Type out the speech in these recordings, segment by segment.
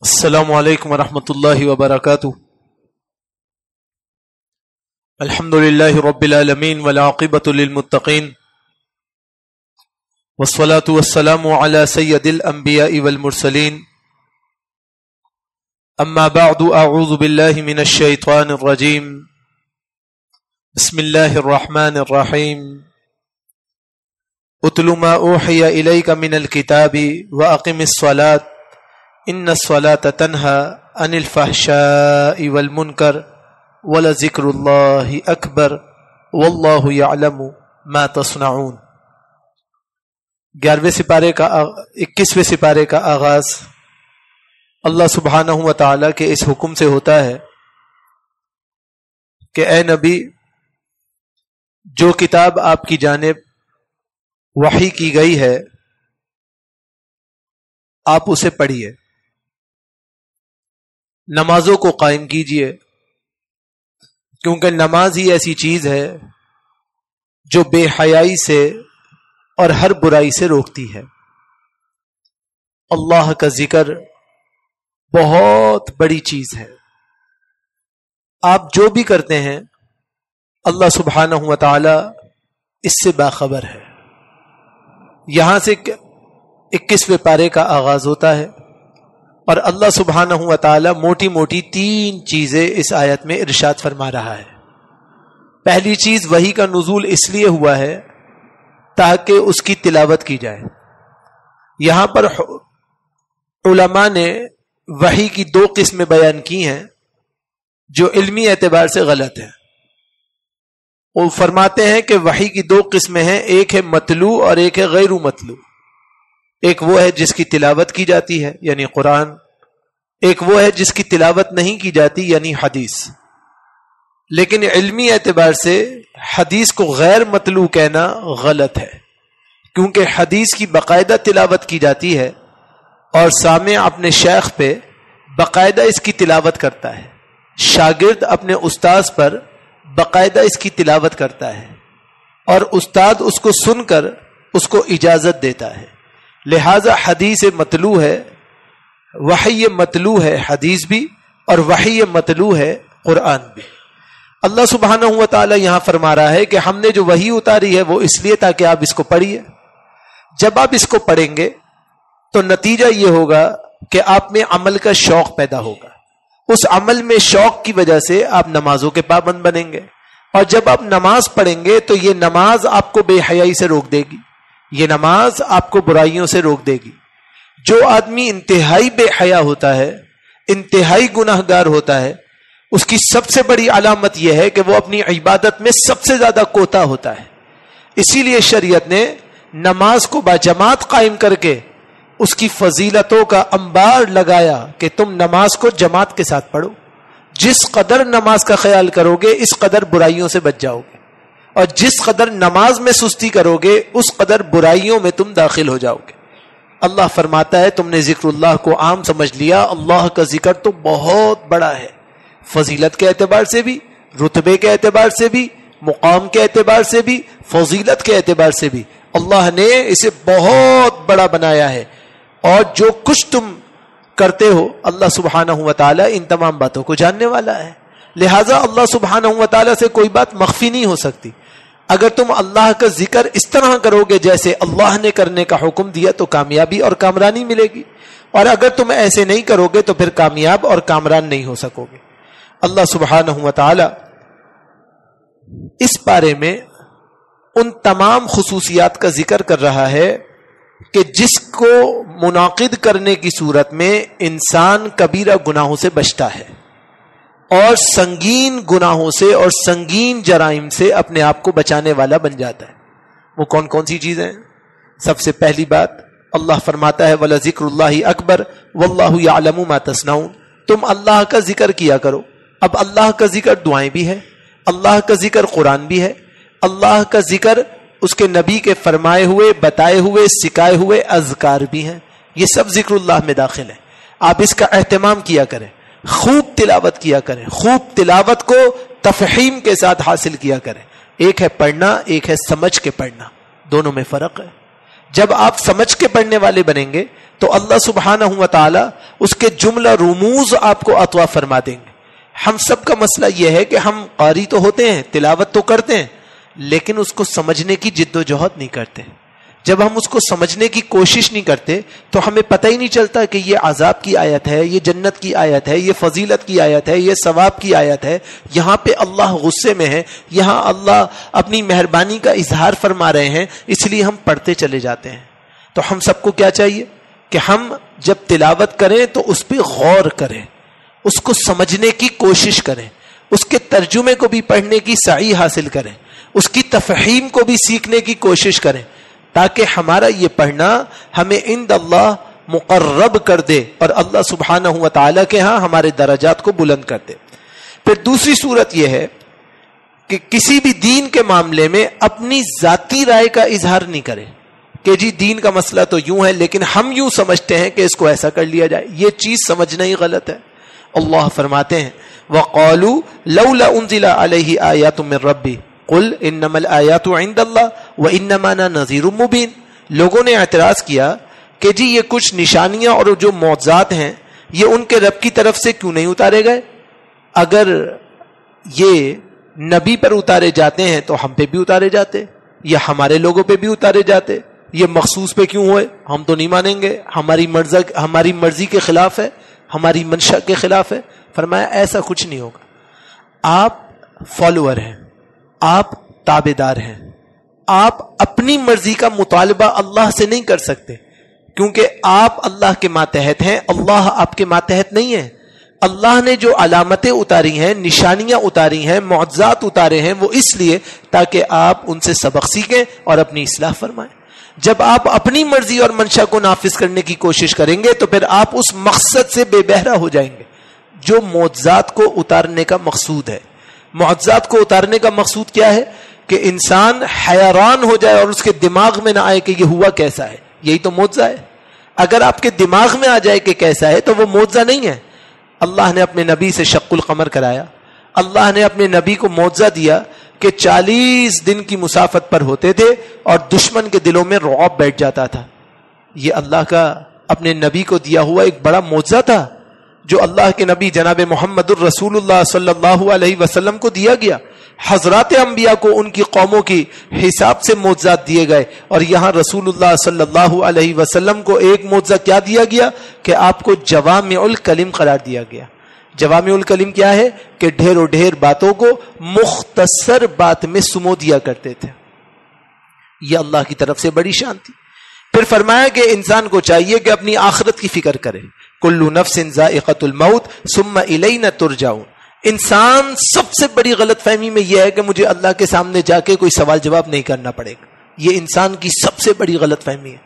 السلام علیکم ورحمۃ اللہ وبرکاتہ۔ الحمد للہ رب العالمین والعاقبۃ للمتقین والصلاة والسلام علی سید الانبیاء والمرسلین، اما بعد اعوذ باللہ من الشیطان الرجیم، بسم اللہ الرحمن الرحیم۔ اتل ما اوحی الیک من الکتاب واقم الصلاۃ ان الصلاۃ تنہی عن الفحشاء والمنکر ولذکر اللہ اکبر واللہ یعلم ما تصنعون۔ 11ویں سپارے کا 21ویں سپارے کا آغاز اللہ سبحانہ و تعالی کے اس حکم سے ہوتا ہے کہ اے نبی، جو کتاب آپ کی جانب وحی کی گئی ہے آپ اسے پڑھیے، نمازوں کو قائم کیجیے، کیونکہ نماز ہی ایسی چیز ہے جو بے حیائی سے اور ہر برائی سے روکتی ہے۔ اللہ کا ذکر بہت بڑی چیز ہے۔ آپ جو بھی کرتے ہیں اللہ سبحانہ و تعالی اس سے باخبر ہے۔ یہاں سے 21ویں پارے کا آغاز ہوتا ہے اور اللہ سبحانہ و تعالی موٹی موٹی 3 چیزیں اس آیت میں ارشاد فرما رہا ہے۔ پہلی چیز، وحی کا نزول اس لیے ہوا ہے تاکہ اس کی تلاوت کی جائے۔ یہاں پر علماء نے وحی کی 2 قسمیں بیان کی ہیں جو علمی اعتبار سے غلط ہیں۔ وہ فرماتے ہیں کہ وحی کی 2 قسمیں ہیں، ایک ہے متلو اور ایک ہے غیر متلو۔ ایک وہ ہے جس کی تلاوت کی جاتی ہے یعنی قرآن، ایک وہ ہے جس کی تلاوت نہیں کی جاتی یعنی حدیث۔ لیکن علمی اعتبار سے حدیث کو غیر متلو کہنا غلط ہے، کیونکہ حدیث کی باقاعدہ تلاوت کی جاتی ہے اور سامع اپنے شیخ پہ باقاعدہ اس کی تلاوت کرتا ہے، شاگرد اپنے استاذ پر باقاعدہ اس کی تلاوت کرتا ہے اور استاد اس کو سن کر اس کو اجازت دیتا ہے۔ لہذا حدیث متلو ہے، وحی متلو ہے حدیث بھی، اور وحی متلو ہے قرآن بھی۔ اللہ سبحانہ و تعالی یہاں فرما رہا ہے کہ ہم نے جو وحی اتاری ہے وہ اس لیے تاکہ آپ اس کو پڑھیے۔ جب آپ اس کو پڑھیں گے تو نتیجہ یہ ہوگا کہ آپ میں عمل کا شوق پیدا ہوگا، اس عمل میں شوق کی وجہ سے آپ نمازوں کے پابند بنیں گے، اور جب آپ نماز پڑھیں گے تو یہ نماز آپ کو بے حیائی سے روک دے گی، یہ نماز آپ کو برائیوں سے روک دے گی۔ جو آدمی انتہائی بے حیا ہوتا ہے، انتہائی گناہگار ہوتا ہے، اس کی سب سے بڑی علامت یہ ہے کہ وہ اپنی عبادت میں سب سے زیادہ کوتا ہوتا ہے۔ اسی لیے شریعت نے نماز کو باجماعت قائم کر کے اس کی فضیلتوں کا انبار لگایا کہ تم نماز کو جماعت کے ساتھ پڑھو۔ جس قدر نماز کا خیال کرو گے اس قدر برائیوں سے بچ جاؤ گے، اور جس قدر نماز میں سستی کرو گے اس قدر برائیوں میں تم داخل ہو جاؤ گے۔ اللہ فرماتا ہے تم نے ذکر اللہ کو عام سمجھ لیا، اللہ کا ذکر تو بہت بڑا ہے، فضیلت کے اعتبار سے بھی، رتبے کے اعتبار سے بھی، مقام کے اعتبار سے بھی، فضیلت کے اعتبار سے بھی اللہ نے اسے بہت بڑا بنایا ہے۔ اور جو کچھ تم کرتے ہو اللہ سبحانہ و تعالی ان تمام باتوں کو جاننے والا ہے، لہٰذا اللہ سبحانہ و تعالی سے کوئی بات مخفی نہیں ہو سکتی۔ اگر تم اللہ کا ذکر اس طرح کرو گے جیسے اللہ نے کرنے کا حکم دیا تو کامیابی اور کامرانی ملے گی، اور اگر تم ایسے نہیں کرو گے تو پھر کامیاب اور کامران نہیں ہو سکو گے۔ اللہ سبحانہ و تعالی اس بارے میں ان تمام خصوصیات کا ذکر کر رہا ہے کہ جس کو منعقد کرنے کی صورت میں انسان کبیرہ گناہوں سے بچتا ہے اور سنگین گناہوں سے اور سنگین جرائم سے اپنے آپ کو بچانے والا بن جاتا ہے۔ وہ کون کون سی چیزیں ہیں؟ سب سے پہلی بات اللہ فرماتا ہے وَلَذِكْرُ اللَّهِ أَكْبَرُ وَاللَّهُ يَعْلَمُ مَا تَصْنَعُونَ۔ تم اللہ کا ذکر کیا کرو۔ اب اللہ کا ذکر دعائیں بھی ہے، اللہ کا ذکر قرآن بھی ہے، اللہ کا ذکر اس کے نبی کے فرمائے ہوئے، بتائے ہوئے، سکھائے ہوئے اذکار بھی ہیں۔ یہ سب ذکر اللہ میں داخل ہے۔ آپ اس کا اہتمام کیا کریں، خوب تلاوت کیا کریں، خوب تلاوت کو تفہیم کے ساتھ حاصل کیا کریں۔ ایک ہے پڑھنا، ایک ہے سمجھ کے پڑھنا، دونوں میں فرق ہے۔ جب آپ سمجھ کے پڑھنے والے بنیں گے تو اللہ سبحانہ و تعالی اس کے جملہ رموز آپ کو عطا فرما دیں گے. ہم سب کا مسئلہ یہ ہے کہ ہم قاری تو ہوتے ہیں, تلاوت تو کرتے ہیں, لیکن اس کو سمجھنے کی جد و جہد نہیں کرتے. جب ہم اس کو سمجھنے کی کوشش نہیں کرتے تو ہمیں پتہ ہی نہیں چلتا کہ یہ عذاب کی آیت ہے, یہ جنت کی آیت ہے, یہ فضیلت کی آیت ہے, یہ ثواب کی آیت ہے. یہاں پہ اللہ غصے میں ہے, یہاں اللہ اپنی مہربانی کا اظہار فرما رہے ہیں, اس لیے ہم پڑھتے چلے جاتے ہیں. تو ہم سب کو کیا چاہیے کہ ہم جب تلاوت کریں تو اس پہ غور کریں, اس کو سمجھنے کی کوشش کریں, اس کے ترجمے کو بھی پڑھنے کی سعی حاصل کریں, اس کی تفہیم کو بھی سیکھنے کی کوشش کریں, تاکہ ہمارا یہ پڑھنا ہمیں عند اللہ مقرب کر دے اور اللہ سبحانہ و تعالی کے ہاں ہمارے درجات کو بلند کر دے. پھر دوسری صورت یہ ہے کہ کسی بھی دین کے معاملے میں اپنی ذاتی رائے کا اظہار نہیں کرے کہ جی دین کا مسئلہ تو یوں ہے لیکن ہم یوں سمجھتے ہیں کہ اس کو ایسا کر لیا جائے. یہ چیز سمجھنا ہی غلط ہے. اللہ فرماتے ہیں وَقَالُوا لَوْلَا أُنزِلَ عَلَيْهِ آيَاتٌ مِّن رَّبِّهِ قُلْ إِنَّمَا الْآيَاتُ عِندَ اللَّهِ وَإِنَّمَا أَنَا نَذِيرٌ مُّبِينٌ. لوگوں نے اعتراض کیا کہ جی یہ کچھ نشانیاں اور جو معجزات ہیں یہ ان کے رب کی طرف سے کیوں نہیں اتارے گئے؟ اگر یہ نبی پر اتارے جاتے ہیں تو ہم پہ بھی اتارے جاتے, یا ہمارے لوگوں پہ بھی اتارے جاتے. یہ مخصوص پہ کیوں ہوئے؟ ہم تو نہیں مانیں گے, ہماری مرضی کے خلاف ہے, ہماری منشا کے خلاف ہے. فرمایا ایسا کچھ نہیں ہوگا. آپ فالوور ہیں, آپ تابع دار ہیں, آپ اپنی مرضی کا مطالبہ اللہ سے نہیں کر سکتے, کیونکہ آپ اللہ کے ماتحت ہیں, اللہ آپ کے ماتحت نہیں ہے. اللہ نے جو علامتیں اتاری ہیں, نشانیاں اتاری ہیں, معجزات اتارے ہیں, وہ اس لیے تاکہ آپ ان سے سبق سیکھیں اور اپنی اصلاح فرمائیں. جب آپ اپنی مرضی اور منشا کو نافذ کرنے کی کوشش کریں گے تو پھر آپ اس مقصد سے بے بہرا ہو جائیں گے جو معجزات کو اتارنے کا مقصود ہے. معجزات کو اتارنے کا مقصود کیا ہے؟ کہ انسان حیران ہو جائے اور اس کے دماغ میں نہ آئے کہ یہ ہوا کیسا ہے. یہی تو معجزہ ہے. اگر آپ کے دماغ میں آ جائے کہ کیسا ہے تو وہ معجزہ نہیں ہے. اللہ نے اپنے نبی سے شق القمر کرایا, اللہ نے اپنے نبی کو معجزہ دیا کہ 40 دن کی مسافت پر ہوتے تھے اور دشمن کے دلوں میں رعب بیٹھ جاتا تھا. یہ اللہ کا اپنے نبی کو دیا ہوا ایک بڑا معجزہ تھا جو اللہ کے نبی جناب محمد الرسول اللہ صلی اللہ علیہ وسلم کو دیا گیا. حضرات انبیاء کو ان کی قوموں کی حساب سے معجزات دیے گئے, اور یہاں رسول اللہ صلی اللہ علیہ وسلم کو ایک معجزہ کیا دیا گیا کہ آپ کو جوامع الکلم قرار دیا گیا. جوامع الکلم کیا ہے؟ کہ ڈھیر و ڈھیر باتوں کو مختصر بات میں سمو دیا کرتے تھے. یہ اللہ کی طرف سے بڑی شان تھی. پھر فرمایا کہ انسان کو چاہیے کہ اپنی آخرت کی فکر کرے. کل نفس ذائقۃ الموت ثم الینا ترجعون. انسان سب سے بڑی غلط فہمی میں یہ ہے کہ مجھے اللہ کے سامنے جا کے کوئی سوال جواب نہیں کرنا پڑے گا. یہ انسان کی سب سے بڑی غلط فہمی ہے.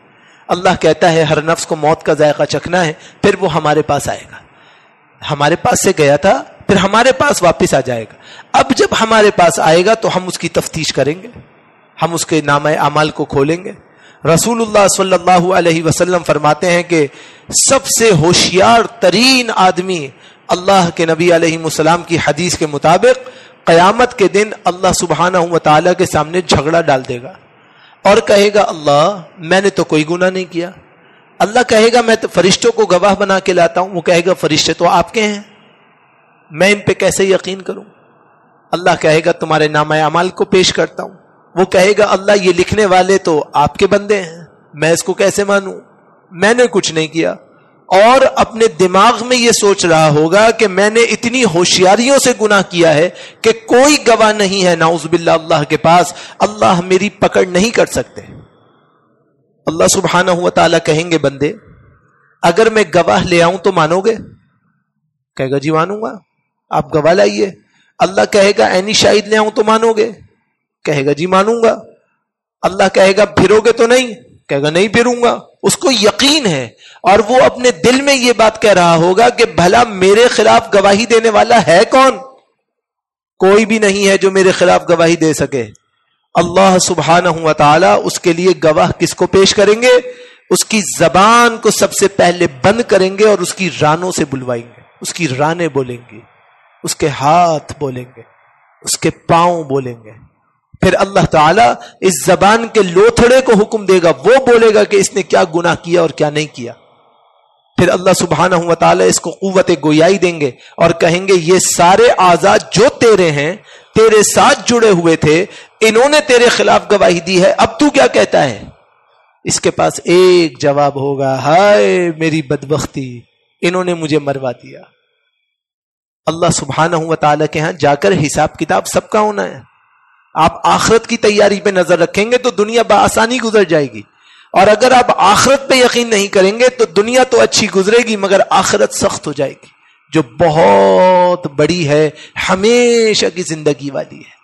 اللہ کہتا ہے ہر نفس کو موت کا ذائقہ چکھنا ہے, پھر وہ ہمارے پاس آئے گا. ہمارے پاس سے گیا تھا, پھر ہمارے پاس واپس آ جائے گا. اب جب ہمارے پاس آئے گا تو ہم اس کی تفتیش کریں گے, ہم اس کے نامہ اعمال کو کھولیں گے. رسول اللہ صلی اللہ علیہ وسلم فرماتے ہیں کہ سب سے ہوشیار ترین آدمی اللہ کے نبی علیہ السلام کی حدیث کے مطابق قیامت کے دن اللہ سبحانہ و تعالیٰ کے سامنے جھگڑا ڈال دے گا اور کہے گا اللہ میں نے تو کوئی گناہ نہیں کیا. اللہ کہے گا میں تو فرشتوں کو گواہ بنا کے لاتا ہوں. وہ کہے گا فرشتے تو آپ کے ہیں, میں ان پہ کیسے یقین کروں؟ اللہ کہے گا تمہارے نامہ اعمال کو پیش کرتا ہوں. وہ کہے گا اللہ یہ لکھنے والے تو آپ کے بندے ہیں, میں اس کو کیسے مانوں؟ میں نے کچھ نہیں کیا. اور اپنے دماغ میں یہ سوچ رہا ہوگا کہ میں نے اتنی ہوشیاریوں سے گناہ کیا ہے کہ کوئی گواہ نہیں ہے نعوذ باللہ اللہ کے پاس, اللہ میری پکڑ نہیں کر سکتے. اللہ سبحانہ و تعالیٰ کہیں گے بندے اگر میں گواہ لے آؤں تو مانو گے؟ کہے گا جی مانوں گا. آپ گواہ لائیے. اللہ کہے گا عینی شاہد لے آؤں تو مانو گے؟ کہے گا جی مانوں گا. اللہ کہے گا پھرو گے تو نہیں؟ کہے گا نہیں پھروں گا. اس کو یقین ہے اور وہ اپنے دل میں یہ بات کہہ رہا ہوگا کہ بھلا میرے خلاف گواہی دینے والا ہے کون؟ کوئی بھی نہیں ہے جو میرے خلاف گواہی دے سکے. اللہ سبحانہ و تعالی اس کے لیے گواہ کس کو پیش کریں گے؟ اس کی زبان کو سب سے پہلے بند کریں گے اور اس کی رانوں سے بلوائیں گے. اس کی رانے بولیں گی, اس کے ہاتھ بولیں گے, اس کے پاؤں بولیں گے. پھر اللہ تعالیٰ اس زبان کے لوتھڑے کو حکم دے گا، وہ بولے گا کہ اس نے کیا گناہ کیا اور کیا نہیں کیا. پھر اللہ سبحانہ و تعالیٰ اس کو قوت گویائی دیں گے اور کہیں گے یہ سارے اعضاء جو تیرے ہیں، تیرے ساتھ جڑے ہوئے تھے، انہوں نے تیرے خلاف گواہی دی ہے، اب تو کیا کہتا ہے؟ اس کے پاس ایک جواب ہوگا، ہائے میری بدبختی، انہوں نے مجھے مروا دیا. اللہ سبحانہ و تعالیٰ کے ہاں جا کر حساب کتاب سب کا ہونا ہے. آپ آخرت کی تیاری پہ نظر رکھیں گے تو دنیا بآسانی گزر جائے گی، اور اگر آپ آخرت پہ یقین نہیں کریں گے تو دنیا تو اچھی گزرے گی مگر آخرت سخت ہو جائے گی، جو بہت بڑی ہے، ہمیشہ کی زندگی والی ہے.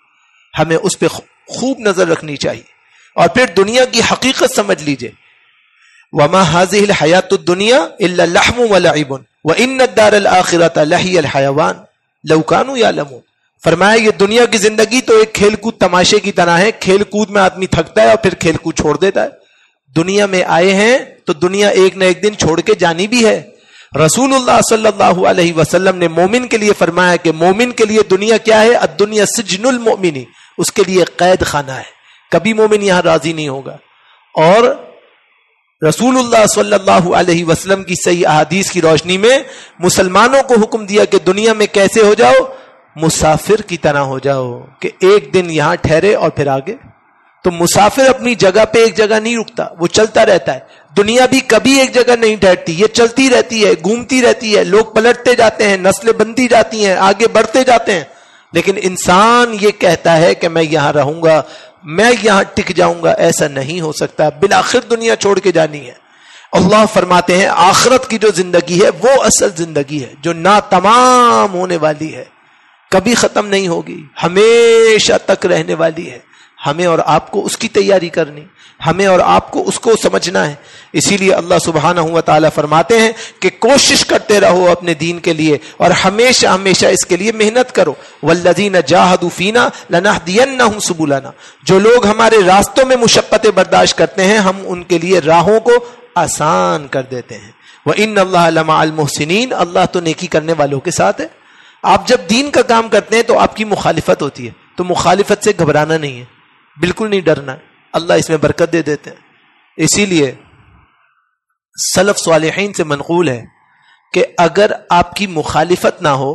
ہمیں اس پہ خوب نظر رکھنی چاہیے. اور پھر دنیا کی حقیقت سمجھ لیجئے، وَمَا هَذِهِ الْحَيَاةُ الدُّنْيَا إِلَّا اللَّحْمُ وَلَعِبٌ وَإِنَّ الدَّارَ الْآخِرَةَ لَهِيَ الْحَيَوَانُ لَوْ كَانُوا يَعْلَمُونَ. فرمایا یہ دنیا کی زندگی تو ایک کھیل کود تماشے کی طرح ہے، کھیل کود میں آدمی تھکتا ہے اور پھر کھیل کود چھوڑ دیتا ہے. دنیا میں آئے ہیں تو دنیا ایک نہ ایک دن چھوڑ کے جانی بھی ہے. رسول اللہ صلی اللہ علیہ وسلم نے مومن کے لیے فرمایا کہ مومن کے لیے دنیا کیا ہے؟ الدنیا سجن المؤمن، اس کے لیے قید خانہ ہے، کبھی مومن یہاں راضی نہیں ہوگا. اور رسول اللہ صلی اللہ علیہ وسلم کی صحیح احادیث کی روشنی میں مسلمانوں کو حکم دیا کہ دنیا میں کیسے ہو جاؤ؟ مسافر کی طرح ہو جاؤ، کہ ایک دن یہاں ٹھہرے اور پھر آگے. تو مسافر اپنی جگہ پہ ایک جگہ نہیں رکتا، وہ چلتا رہتا ہے. دنیا بھی کبھی ایک جگہ نہیں ٹھہرتی، یہ چلتی رہتی ہے، گھومتی رہتی ہے، لوگ پلٹتے جاتے ہیں، نسلیں بنتی جاتی ہیں، آگے بڑھتے جاتے ہیں. لیکن انسان یہ کہتا ہے کہ میں یہاں رہوں گا، میں یہاں ٹک جاؤں گا، ایسا نہیں ہو سکتا. بالآخر دنیا چھوڑ کے جانی ہے. اللہ فرماتے ہیں آخرت کی جو زندگی ہے وہ اصل زندگی ہے، جو ناتمام ہونے والی ہے، کبھی ختم نہیں ہوگی، ہمیشہ تک رہنے والی ہے. ہمیں اور آپ کو اس کی تیاری کرنی، ہمیں اور آپ کو اس کو سمجھنا ہے. اسی لیے اللہ سبحانہ و تعالیٰ فرماتے ہیں کہ کوشش کرتے رہو اپنے دین کے لیے اور ہمیشہ ہمیشہ اس کے لیے محنت کرو. والذین جاہدوا فینا لنہدینہم سبلنا، جو لوگ ہمارے راستوں میں مشقتیں برداشت کرتے ہیں ہم ان کے لیے راہوں کو آسان کر دیتے ہیں. وَإِنَّ اللَّهَ لَمَعَ الْمُحْسِنِينَ، اللہ تو نیکی کرنے والوں کے ساتھ ہے. آپ جب دین کا کام کرتے ہیں تو آپ کی مخالفت ہوتی ہے، تو مخالفت سے گھبرانا نہیں ہے، بالکل نہیں ڈرنا ہے، اللہ اس میں برکت دے دیتے ہیں. اسی لیے سلف صالحین سے منقول ہے کہ اگر آپ کی مخالفت نہ ہو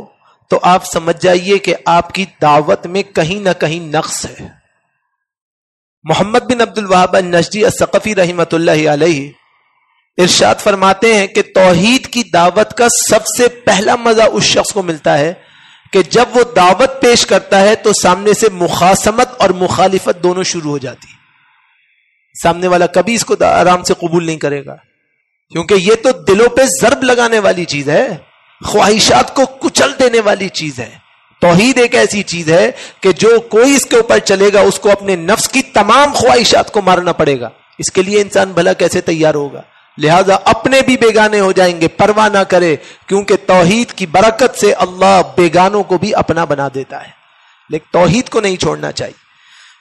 تو آپ سمجھ جائیے کہ آپ کی دعوت میں کہیں نہ کہیں نقص ہے. محمد بن عبد الوہاب النجدی الثقفی رحمۃ اللہ علیہ ارشاد فرماتے ہیں کہ توحید کی دعوت کا سب سے پہلا مزہ اس شخص کو ملتا ہے کہ جب وہ دعوت پیش کرتا ہے تو سامنے سے مخاصمت اور مخالفت دونوں شروع ہو جاتی. سامنے والا کبھی اس کو آرام سے قبول نہیں کرے گا، کیونکہ یہ تو دلوں پہ ضرب لگانے والی چیز ہے، خواہشات کو کچل دینے والی چیز ہے. توحید ایک ایسی چیز ہے کہ جو کوئی اس کے اوپر چلے گا اس کو اپنے نفس کی تمام خواہشات کو مارنا پڑے گا. اس کے لیے انسان بھلا کیسے تیار ہوگا؟ لہذا اپنے بھی بیگانے ہو جائیں گے، پرواہ نہ کرے، کیونکہ توحید کی برکت سے اللہ بیگانوں کو بھی اپنا بنا دیتا ہے. لیکن توحید کو نہیں چھوڑنا چاہیے.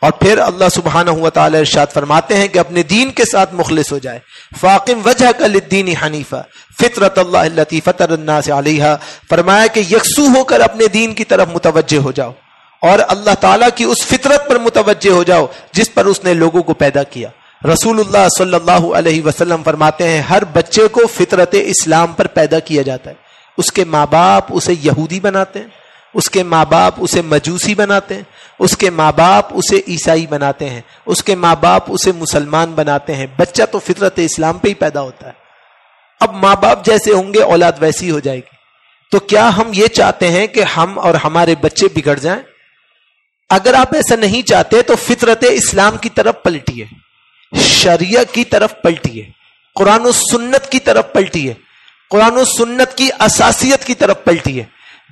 اور پھر اللہ سبحانہ و تعالی ارشاد فرماتے ہیں کہ اپنے دین کے ساتھ مخلص ہو جائے. فاقم وجہک للدین حنیفا فطرت اللہ التی فطر الناس علیہا، فرمایا کہ یکسو ہو کر اپنے دین کی طرف متوجہ ہو جاؤ اور اللہ تعالیٰ کی اس فطرت پر متوجہ ہو جاؤ جس پر اس نے لوگوں کو پیدا کیا. رسول اللہ صلی اللہ علیہ وسلم فرماتے ہیں ہر بچے کو فطرت اسلام پر پیدا کیا جاتا ہے. اس کے ماں باپ اسے یہودی بناتے ہیں، اس کے ماں باپ اسے مجوسی بناتے ہیں، اس کے ماں باپ اسے عیسائی بناتے ہیں، اس کے ماں باپ اسے مسلمان بناتے ہیں. بچہ تو فطرت اسلام پہ ہی پیدا ہوتا ہے. اب ماں باپ جیسے ہوں گے اولاد ویسی ہو جائے گی. تو کیا ہم یہ چاہتے ہیں کہ ہم اور ہمارے بچے بگڑ جائیں؟ اگر آپ ایسا نہیں چاہتے تو فطرت اسلام کی طرف پلٹیے، شریعہ کی طرف پلٹیے، قرآن و سنت کی طرف پلٹیے، قرآن و سنت کی اساسیت کی طرف پلٹیے.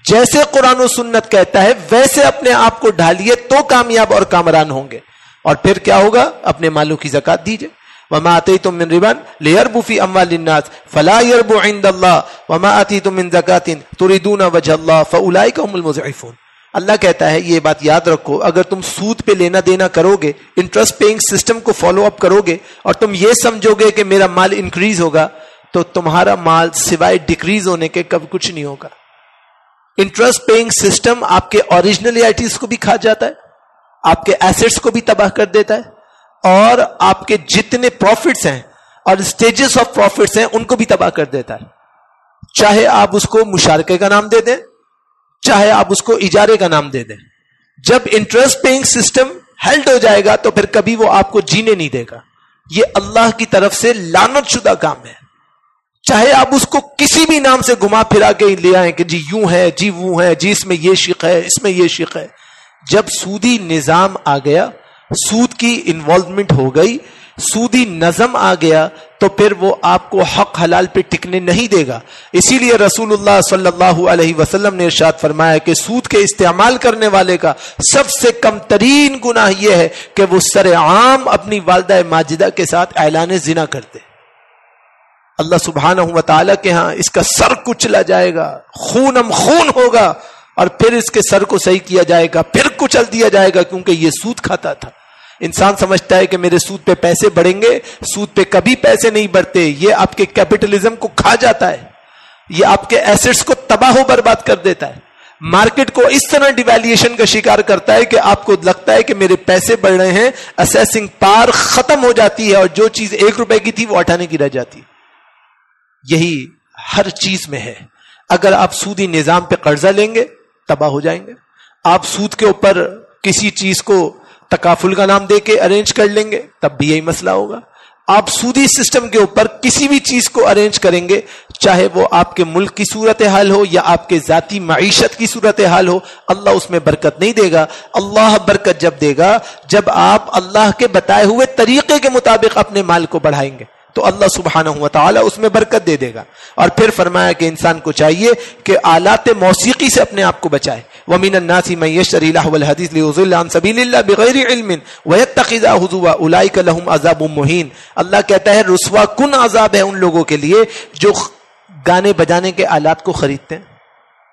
جیسے قرآن و سنت کہتا ہے ویسے اپنے آپ کو ڈھالیے تو کامیاب اور کامران ہوں گے. اور پھر کیا ہوگا؟ اپنے مالوں کی زکات دیجئے. وما آتیتم من ربا لیربو فی اموال الناس فلا یربو عند اللہ وما آتیتم من زکات تریدون وجہ اللہ فاولئک هم المضعفون. اللہ کہتا ہے یہ بات یاد رکھو، اگر تم سود پہ لینا دینا کرو گے، انٹرسٹ پیئنگ سسٹم کو فالو اپ کرو گے اور تم یہ سمجھو گے کہ میرا مال انکریز ہوگا، تو تمہارا مال سوائے ڈیکریز ہونے کے کب کچھ نہیں ہوگا. انٹرسٹ پیئنگ سسٹم آپ کے اوریجنلیٹیز کو بھی کھا جاتا ہے آپ کے ایسٹس کو بھی تباہ کر دیتا ہے اور آپ کے جتنے پروفٹس ہیں اور سٹیجز آف پروفٹس ہیں ان کو بھی تباہ کر دیتا ہے. چاہے آپ اس کو مشارکے کا نام دے دیں, چاہے آپ اس کو اجارے کا نام دے دیں. جب انٹرسٹ پیئنگ سسٹم ہیلڈ ہو جائے گا تو پھر کبھی وہ آپ کو جینے نہیں دے گا. یہ اللہ کی طرف سے لعنت شدہ کام ہے. چاہے آپ اس کو کسی بھی نام سے گھما پھرا کے لے آئیں کہ جی یوں ہے, جی وہ ہے, جی اس میں یہ شق ہے, اس میں یہ شق ہے. جب سودی نظام آ گیا, سود کی انوالومنٹ ہو گئی, سودی نظم آ گیا, تو پھر وہ آپ کو حق حلال پہ ٹکنے نہیں دے گا. اسی لیے رسول اللہ صلی اللہ علیہ وسلم نے ارشاد فرمایا کہ سود کے استعمال کرنے والے کا سب سے کم ترین گناہ یہ ہے کہ وہ سر عام اپنی والدہ ماجدہ کے ساتھ اعلان زنا کرتے. اللہ سبحانہ و تعالیٰ کے ہاں اس کا سر کچلا جائے گا, خونم خون ہوگا, اور پھر اس کے سر کو صحیح کیا جائے گا, پھر کچل دیا جائے گا, کیونکہ یہ سود کھاتا تھا. انسان سمجھتا ہے کہ میرے سود پہ پیسے بڑھیں گے, سود پہ کبھی پیسے نہیں بڑھتے. یہ آپ کے کیپٹلزم کو کھا جاتا ہے, یہ آپ کے ایسٹس کو تباہ و برباد کر دیتا ہے, مارکیٹ کو اس طرح ڈیویلیشن کا شکار کرتا ہے کہ آپ کو لگتا ہے کہ میرے پیسے بڑھ رہے ہیں, اسیسنگ پار ختم ہو جاتی ہے اور جو چیز 1 روپے کی تھی وہ 8 آنے کی رہ جاتی. یہی ہر چیز میں ہے. اگر آپ سودی نظام پہ قرضہ لیں گے تباہ ہو جائیں گے. آپ سود کے اوپر کسی چیز کو تکافل کا نام دے کے ارینج کر لیں گے تب بھی یہی مسئلہ ہوگا. آپ سودی سسٹم کے اوپر کسی بھی چیز کو ارینج کریں گے, چاہے وہ آپ کے ملک کی صورتحال ہو یا آپ کے ذاتی معیشت کی صورتحال ہو, اللہ اس میں برکت نہیں دے گا. اللہ برکت جب دے گا جب آپ اللہ کے بتائے ہوئے طریقے کے مطابق اپنے مال کو بڑھائیں گے, تو اللہ سبحانہ و تعالیٰ اس میں برکت دے دے گا. اور پھر فرمایا کہ انسان کو چاہیے کہ آلات موسیقی سے اپنے آپ کو بچائے. وَمِنَ النَّاسِ مَن يَشْتَرِي لَهْوَ الْحَدِيثِ لِيُضِلَّ عَن سَبِيلِ اللَّهِ بِغَيْرِ عِلْمٍ وَيَتَّخِذَهُ هُزُوًا أُولَٰئِكَ لَهُمْ عَذَابٌ مُّهِينٌ. اللہ کہتا ہے رسوا کن عذاب ہے ان لوگوں کے لیے جو گانے بجانے کے آلات کو خریدتے ہیں.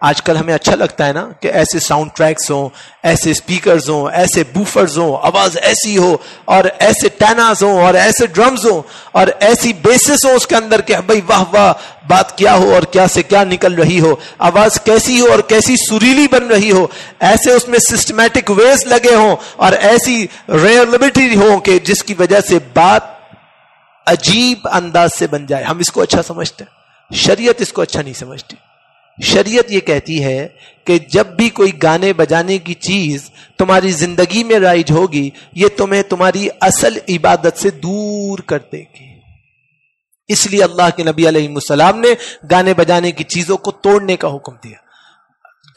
آج کل ہمیں اچھا لگتا ہے نا کہ ایسے ساؤنڈ ٹریکس ہوں, ایسے سپیکرز ہوں, ایسے بوفرز ہوں, آواز ایسی ہو, اور ایسے ٹیناز ہوں, اور ایسے ڈرمز ہوں, اور ایسی بیسز ہوں اس کے اندر کہ بھائی واہ واہ بات کیا ہو اور کیا سے کیا نکل رہی ہو, آواز کیسی ہو اور کیسی سریلی بن رہی ہو, ایسے اس میں سسٹمیٹک ویز لگے ہوں اور ایسی ریئرلبٹی ہو کہ جس کی وجہ سے بات عجیب انداز سے بن جائے. ہم اس کو اچھا سمجھتے ہیں, شریعت اس کو اچھا نہیں سمجھتی. شریعت یہ کہتی ہے کہ جب بھی کوئی گانے بجانے کی چیز تمہاری زندگی میں رائج ہوگی, یہ تمہیں تمہاری اصل عبادت سے دور کر دے گی. اس لیے اللہ کے نبی علیہ السلام نے گانے بجانے کی چیزوں کو توڑنے کا حکم دیا,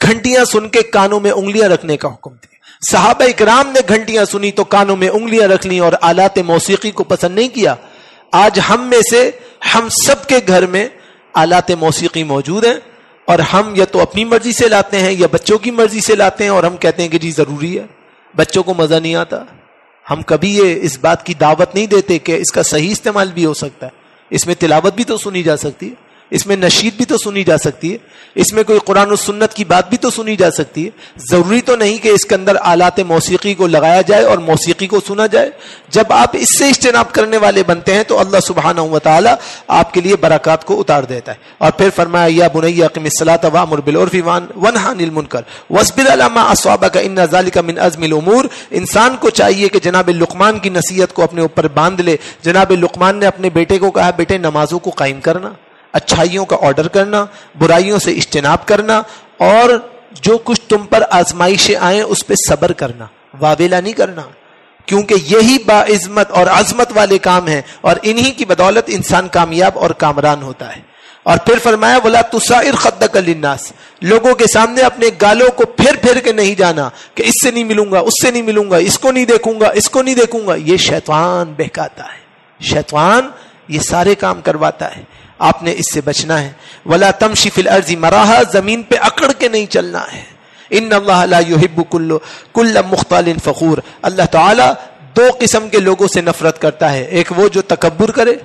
گھنٹیاں سن کے کانوں میں انگلیاں رکھنے کا حکم دیا. صحابہ اکرام نے گھنٹیاں سنی تو کانوں میں انگلیاں رکھ لی اور آلات موسیقی کو پسند نہیں کیا. آج ہم میں سے ہم سب کے گھر میں آلات موسیقی موجود ہیں, اور ہم یا تو اپنی مرضی سے لاتے ہیں یا بچوں کی مرضی سے لاتے ہیں, اور ہم کہتے ہیں کہ جی ضروری ہے, بچوں کو مزہ نہیں آتا. ہم کبھی یہ اس بات کی دعوت نہیں دیتے کہ اس کا صحیح استعمال بھی ہو سکتا ہے. اس میں تلاوت بھی تو سنی جا سکتی ہے, اس میں نشید بھی تو سنی جا سکتی ہے, اس میں کوئی قرآن و سنت کی بات بھی تو سنی جا سکتی ہے. ضروری تو نہیں کہ اس کے اندر آلات موسیقی کو لگایا جائے اور موسیقی کو سنا جائے. جب آپ اس سے اجتناب کرنے والے بنتے ہیں تو اللہ سبحانہ و تعالی آپ کے لیے برکات کو اتار دیتا ہے. اور پھر فرمایا یا بنی اقم الصلاۃ وامر بالعرف وانہی عن المنکر واصبر علی ما اصابک ان ذلک من عزم الامور. انسان کو چاہیے کہ جناب لقمان کی نصیحت کو اپنے اوپر باندھ لے. جناب لقمان نے اپنے بیٹے کو کہا بیٹے نمازوں کو قائم کرنا, اچھائیوں کا آرڈر کرنا, برائیوں سے اجتناب کرنا, اور جو کچھ تم پر آزمائشیں آئیں اس پہ صبر کرنا, واویلا نہیں کرنا, کیونکہ یہی باعظمت اور عظمت والے کام ہیں, اور انہی کی بدولت انسان کامیاب اور کامران ہوتا ہے. اور پھر فرمایا وَلَا تُسَائِرْ خَدَّكَ لِلنَّاسِ. لوگوں کے سامنے اپنے گالوں کو پھر پھر کے نہیں جانا کہ اس سے نہیں ملوں گا, اس سے نہیں ملوں گا, اس کو نہیں دیکھوں گا, اس کو نہیں دیکھوں گا. یہ شیطان بہکاتا ہے, شیطان یہ سارے کام کرواتا ہے. آپ نے اس سے بچنا ہے. وَلَا تَمْشِ فِي الْأَرْضِ مَرَاحًا, زمین پہ اکڑ کے نہیں چلنا ہے. ان اللہ لا يحب كل مختال فخور. اللہ تعالیٰ 2 قسم کے لوگوں سے نفرت کرتا ہے. ایک وہ جو تکبر کرے,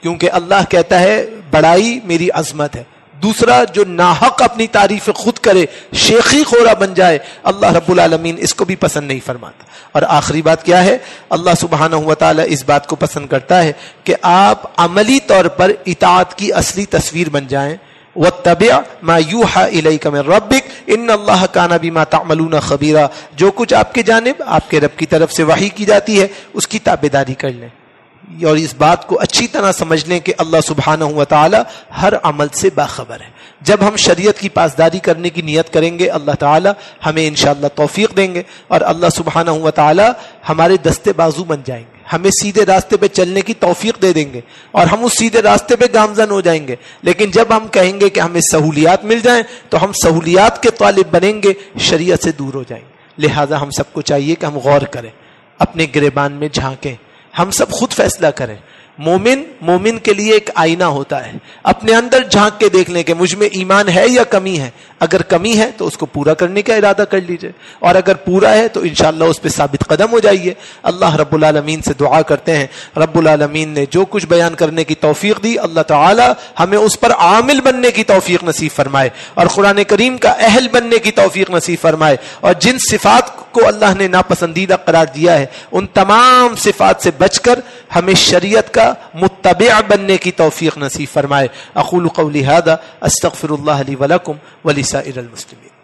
کیونکہ اللہ کہتا ہے بڑائی میری عظمت ہے. دوسرا جو ناحق اپنی تعریف خود کرے, شیخی خورا بن جائے, اللہ رب العالمین اس کو بھی پسند نہیں فرماتا. اور آخری بات کیا ہے, اللہ سبحانہ و تعالی اس بات کو پسند کرتا ہے کہ آپ عملی طور پر اطاعت کی اصلی تصویر بن جائیں. واتبع ما یوحى الیک من ربک ان اللہ کان بما تعملون خبیرا، جو کچھ آپ کے جانب آپ کے رب کی طرف سے وحی کی جاتی ہے اس کی تابعداری کر لیں، اور اس بات کو اچھی طرح سمجھ لیں کہ اللہ سبحانہ و تعالی ہر عمل سے باخبر ہے۔ جب ہم شریعت کی پاسداری کرنے کی نیت کریں گے اللہ تعالی ہمیں انشاءاللہ توفیق دیں گے، اور اللہ سبحانہ و تعالی ہمارے دستے بازو بن جائیں گے، ہمیں سیدھے راستے پہ چلنے کی توفیق دے دیں گے، اور ہم اس سیدھے راستے پہ گامزن ہو جائیں گے۔ لیکن جب ہم کہیں گے کہ ہمیں سہولیات مل جائیں تو ہم سہولیات کے طالب بنیں گے، شریعت سے دور ہو جائیں گے۔ لہٰذا ہم سب کو چاہیے کہ ہم غور کریں، اپنے گریبان میں جھانکیں، ہم سب خود فیصلہ کریں۔ مومن کے لیے ایک آئینہ ہوتا ہے، اپنے اندر جھانک کے دیکھ لیں کہ مجھ میں ایمان ہے یا کمی ہے، اگر کمی ہے تو اس کو پورا کرنے کا ارادہ کر لیجئے، اور اگر پورا ہے تو انشاءاللہ اس پہ ثابت قدم ہو جائیے۔ اللہ رب العالمین سے دعا کرتے ہیں رب العالمین نے جو کچھ بیان کرنے کی توفیق دی، اللہ تعالی ہمیں اس پر عامل بننے کی توفیق نصیب فرمائے، اور قرآن کریم کا اہل بننے کی توفیق نصیب فرمائے، اور جن صفات کو اللہ نے ناپسندیدہ قرار دیا ہے ان تمام صفات سے بچ کر ہمیں شریعت کا متبع بننے کی توفیق نصیب فرمائے۔ اقول قولی ھذا استغفر اللہ لی ولکم ولسائر المسلمین۔